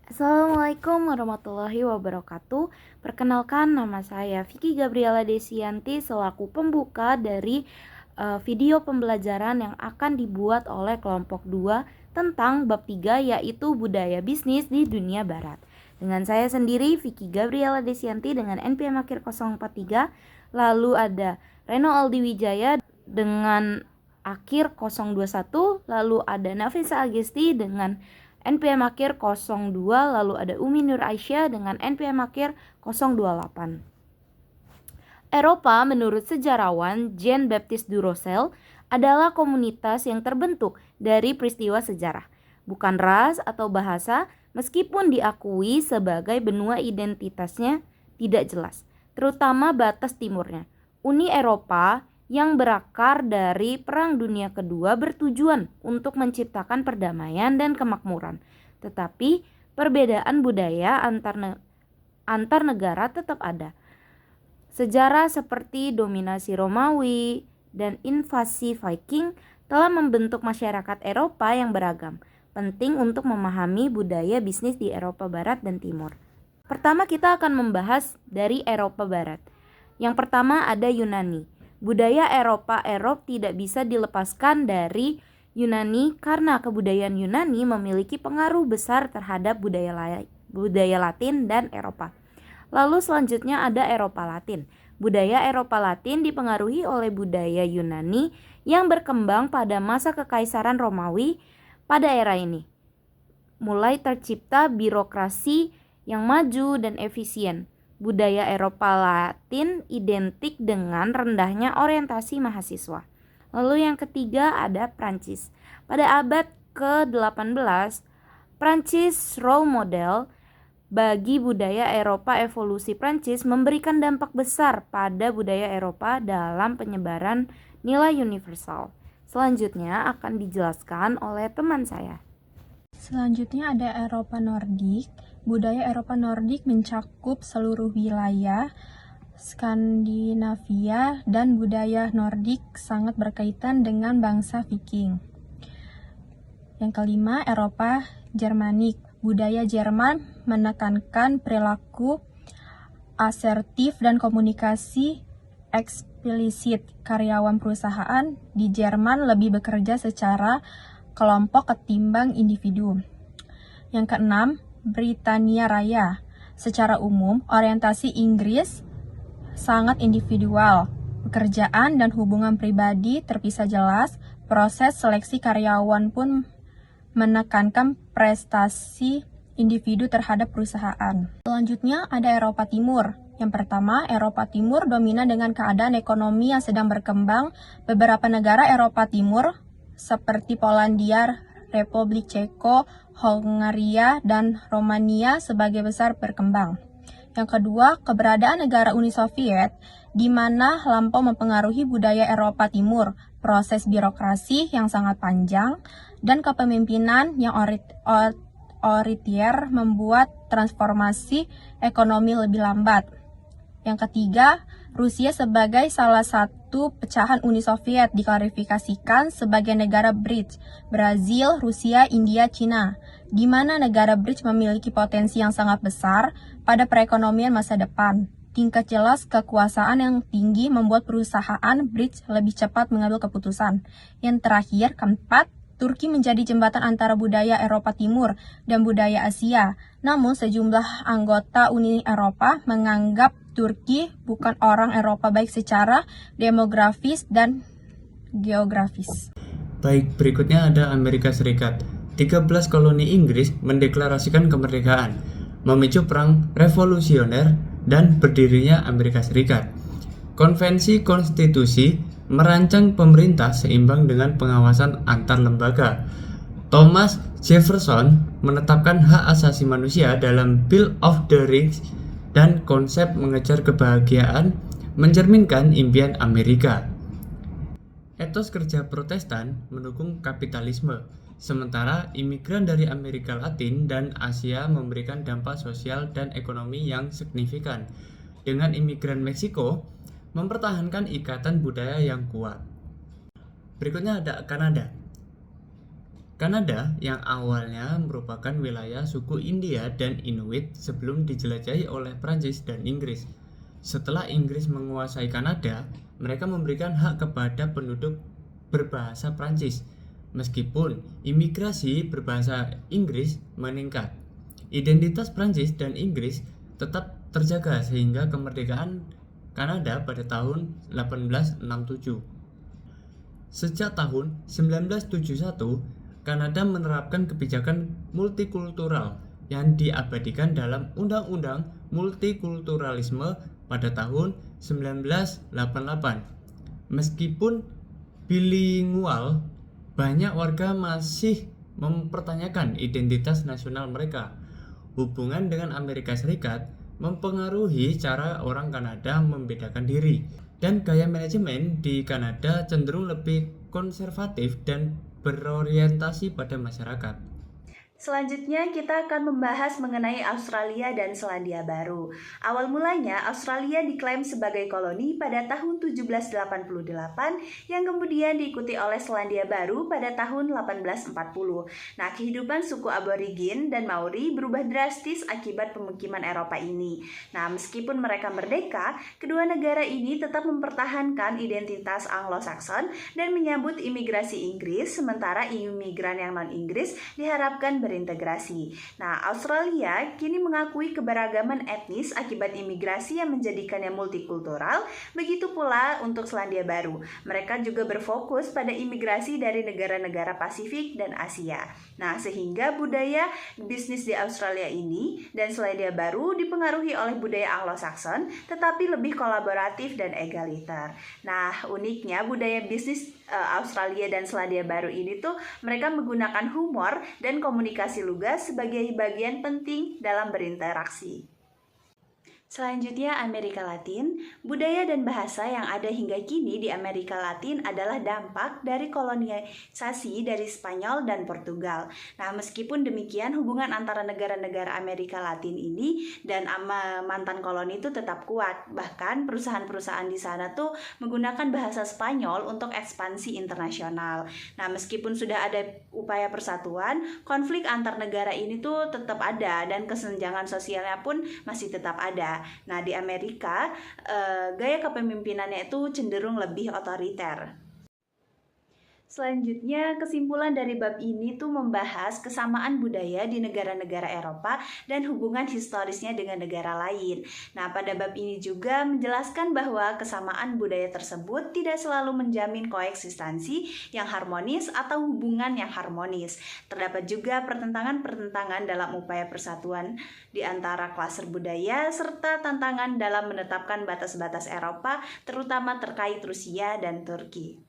Assalamualaikum warahmatullahi wabarakatuh. Perkenalkan, nama saya Vicky Gabriela Desianti selaku pembuka dari video pembelajaran yang akan dibuat oleh kelompok 2 tentang bab 3, yaitu budaya bisnis di dunia barat. Dengan saya sendiri Vicky Gabriela Desianti dengan NPM akhir 043, lalu ada Reno Aldi Wijaya dengan akhir 021, lalu ada Nafisa Agesti dengan NPM akhir 02, lalu ada Umi Nur Aisyah dengan NPM akhir 028. Eropa menurut sejarawan Jean-Baptiste du Rosel adalah komunitas yang terbentuk dari peristiwa sejarah, bukan ras atau bahasa, meskipun diakui sebagai benua identitasnya tidak jelas, terutama batas timurnya. Uni Eropa yang berakar dari Perang Dunia Kedua bertujuan untuk menciptakan perdamaian dan kemakmuran. Tetapi perbedaan budaya antar negara tetap ada. Sejarah seperti dominasi Romawi dan invasi Viking telah membentuk masyarakat Eropa yang beragam. Penting untuk memahami budaya bisnis di Eropa Barat dan Timur. Pertama kita akan membahas dari Eropa Barat. Yang pertama ada Yunani. Budaya Eropa tidak bisa dilepaskan dari Yunani karena kebudayaan Yunani memiliki pengaruh besar terhadap budaya Latin dan Eropa. Lalu selanjutnya ada Eropa Latin. Budaya Eropa Latin dipengaruhi oleh budaya Yunani yang berkembang pada masa Kekaisaran Romawi pada era ini. Mulai tercipta birokrasi yang maju dan efisien. Budaya Eropa Latin identik dengan rendahnya orientasi mahasiswa. Lalu yang ketiga ada Prancis. Pada abad ke-18, Prancis role model bagi budaya Eropa. Evolusi Prancis memberikan dampak besar pada budaya Eropa dalam penyebaran nilai universal. Selanjutnya akan dijelaskan oleh teman saya. Selanjutnya ada Eropa Nordik. Budaya Eropa Nordik mencakup seluruh wilayah Skandinavia dan budaya Nordik sangat berkaitan dengan bangsa Viking. Yang kelima, Eropa Germanik. Budaya Jerman menekankan perilaku asertif dan komunikasi eksplisit. Karyawan perusahaan di Jerman lebih bekerja secara kelompok ketimbang individu. Yang keenam, Britania Raya. Secara umum, orientasi Inggris sangat individual. Pekerjaan dan hubungan pribadi terpisah jelas. Proses seleksi karyawan pun menekankan prestasi individu terhadap perusahaan. Selanjutnya ada Eropa Timur. Yang pertama, Eropa Timur dominan dengan keadaan ekonomi yang sedang berkembang. Beberapa negara Eropa Timur seperti Polandia, Republik Ceko, Hongaria, dan Romania sebagai besar berkembang. Yang kedua, keberadaan negara Uni Soviet di mana lampau mempengaruhi budaya Eropa Timur, proses birokrasi yang sangat panjang, dan kepemimpinan yang otoriter membuat transformasi ekonomi lebih lambat. Yang ketiga, Rusia sebagai salah satu pecahan Uni Soviet diklarifikasikan sebagai negara bridge, Brazil, Rusia, India, Cina, di mana negara bridge memiliki potensi yang sangat besar pada perekonomian masa depan. Tingkat jelas kekuasaan yang tinggi membuat perusahaan bridge lebih cepat mengambil keputusan. Yang terakhir, keempat, Turki menjadi jembatan antara budaya Eropa Timur dan budaya Asia. Namun sejumlah anggota Uni Eropa menganggap Turki bukan orang Eropa baik secara demografis dan geografis. Baik, berikutnya ada Amerika Serikat. 13 koloni Inggris mendeklarasikan kemerdekaan, memicu perang revolusioner dan berdirinya Amerika Serikat. Konvensi Konstitusi merancang pemerintah seimbang dengan pengawasan antar lembaga. Thomas Jefferson menetapkan hak asasi manusia dalam Bill of the Rights dan konsep mengejar kebahagiaan mencerminkan impian Amerika. Etos kerja Protestan mendukung kapitalisme, sementara imigran dari Amerika Latin dan Asia memberikan dampak sosial dan ekonomi yang signifikan. Dengan imigran Meksiko mempertahankan ikatan budaya yang kuat. Berikutnya ada Kanada. Kanada yang awalnya merupakan wilayah suku India dan Inuit sebelum dijelajahi oleh Prancis dan Inggris. Setelah Inggris menguasai Kanada, mereka memberikan hak kepada penduduk berbahasa Prancis, meskipun imigrasi berbahasa Inggris meningkat. Identitas Prancis dan Inggris tetap terjaga sehingga kemerdekaan Kanada pada tahun 1867. Sejak tahun 1971, Kanada menerapkan kebijakan multikultural yang diabadikan dalam Undang-Undang Multikulturalisme pada tahun 1988. Meskipun bilingual, banyak warga masih mempertanyakan identitas nasional mereka. Hubungan dengan Amerika Serikat mempengaruhi cara orang Kanada membedakan diri, dan gaya manajemen di Kanada cenderung lebih konservatif dan berorientasi pada masyarakat. Selanjutnya kita akan membahas mengenai Australia dan Selandia Baru. Awal mulanya Australia diklaim sebagai koloni pada tahun 1788 yang kemudian diikuti oleh Selandia Baru pada tahun 1840. Nah, kehidupan suku aborigin dan Maori berubah drastis akibat pemukiman Eropa ini. Nah, meskipun mereka merdeka, kedua negara ini tetap mempertahankan identitas Anglo-Saxon dan menyambut imigrasi Inggris, sementara imigran yang non-Inggris diharapkan berintegrasi. Nah, Australia kini mengakui keberagaman etnis akibat imigrasi yang menjadikannya multikultural, begitu pula untuk Selandia Baru. Mereka juga berfokus pada imigrasi dari negara-negara Pasifik dan Asia. Nah, sehingga budaya bisnis di Australia ini dan Selandia Baru dipengaruhi oleh budaya Anglo-Saxon, tetapi lebih kolaboratif dan egaliter. Nah, uniknya budaya bisnis Australia dan Selandia Baru ini tuh mereka menggunakan humor dan komunikasi lugas sebagai bagian penting dalam berinteraksi. Selanjutnya Amerika Latin. Budaya dan bahasa yang ada hingga kini di Amerika Latin adalah dampak dari kolonisasi dari Spanyol dan Portugal. Nah, meskipun demikian hubungan antara negara-negara Amerika Latin ini dan mantan koloni itu tetap kuat. Bahkan perusahaan-perusahaan di sana tuh menggunakan bahasa Spanyol untuk ekspansi internasional. Nah, meskipun sudah ada upaya persatuan, konflik antar negara ini tuh tetap ada dan kesenjangan sosialnya pun masih tetap ada. Nah, di Amerika, gaya kepemimpinannya itu cenderung lebih otoriter. Selanjutnya, kesimpulan dari bab ini tuh membahas kesamaan budaya di negara-negara Eropa dan hubungan historisnya dengan negara lain. Nah, pada bab ini juga menjelaskan bahwa kesamaan budaya tersebut tidak selalu menjamin koeksistensi yang harmonis atau hubungan yang harmonis. Terdapat juga pertentangan-pertentangan dalam upaya persatuan di antara klaster budaya serta tantangan dalam menetapkan batas-batas Eropa, terutama terkait Rusia dan Turki.